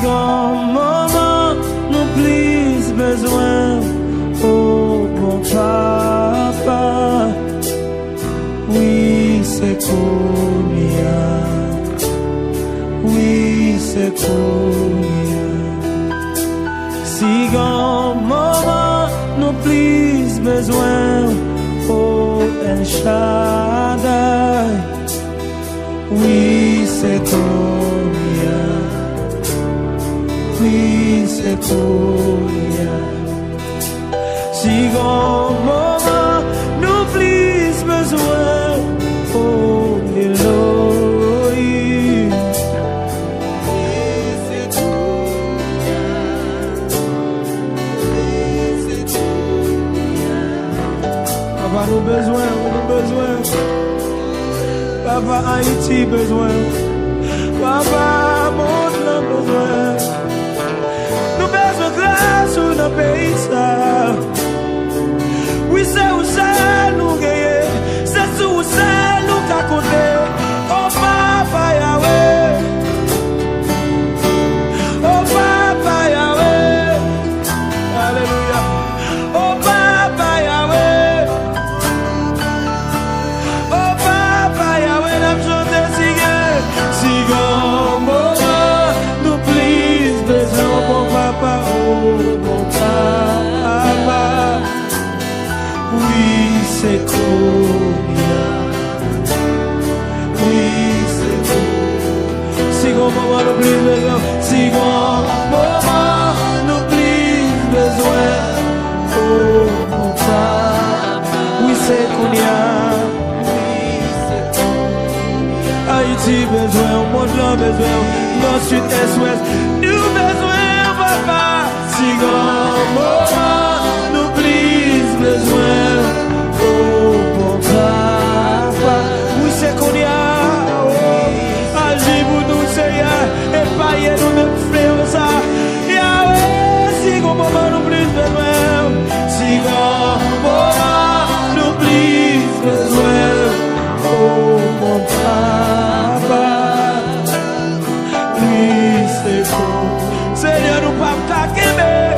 grand maman nous plus besoin, oh bon papa, oui c'est combien, oui c'est combien. Si grand maman nous plus besoin, oh El Shaddai, oui c'est combien, oui c'est combien. Si grand maman nous plus besoin, oh Elohim, Papa nous besoin, Papa Haïti besoin, Papa monde besoin. Nous besoin de grâce dans le pays ça. Oui c'est où ça nous gagner, c'est où ça nous qu'a compté. Oh Papa Yahweh, oh Papa Yahweh, alléluia. Oh Papa Yahweh, oh Papa Yahweh, n'a chanté si grand moment nous please besoin, oh bon Papa, oh bon Papa, oui c'est combien, oui c'est combien. Si grand moment nous please besoin, si grand moment nous please besoin, oh mon Papa, oui c'est combien. Haïti besoin, monde là besoin, nord, sud, est, ouest, nous besoin, papa. Si grand moment nous please besoin, oh mon papa, oui c'est qu'on y a, oh, agis pour nous Seigneur, et payer nous même frères ça, Yahweh, si grand moment nous please besoin, si grand moment nous please besoin, oh mon papa, oui c'est bon. Seigneur nous pas qu'aimer,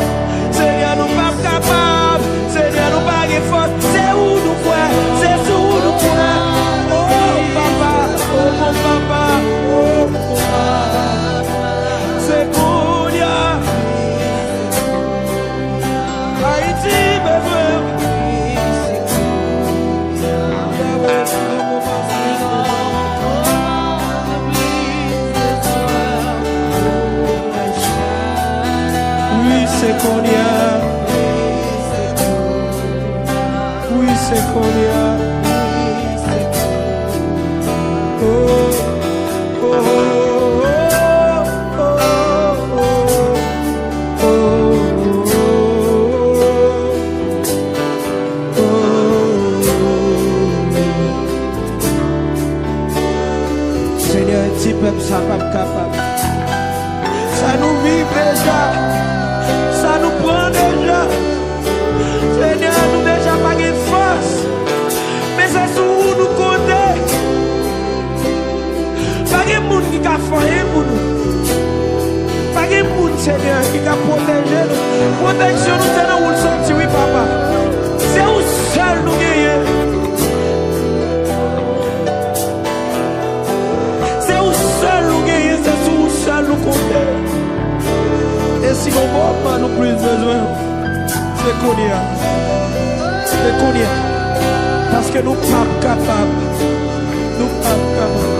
Seigneur nous pas capable, Seigneur nous pas faute, c'est où nous quoi, c'est où nous quoi. Oh papa, oh mon papa, oh mon papa, c'est pour ya. Haïti besoin. C'est qu'on y a, oui c'est qu'on y a, oh, oh, oh, oh, oh, oh, oh, Seigneur, petit peuple, ça pas capable, ça nous vit déjà. Ça nous prend déjà. Seigneur, nous déjà pas de force. Mais c'est sur où nous compter. Pas de monde qui a fait pour nous. Pas de monde, Seigneur, qui a protégé nous. Protection, nous c'est là où nous sommes, oui, papa. C'est où seul nous gagnons. C'est où seul nous gagnons. C'est sur où seul nous compter. Et si on va nous plus besoin, c'est qu'on y a. C'est qu'on y a. Parce que nous ne sommes pas capables. Nous ne sommes pas capables.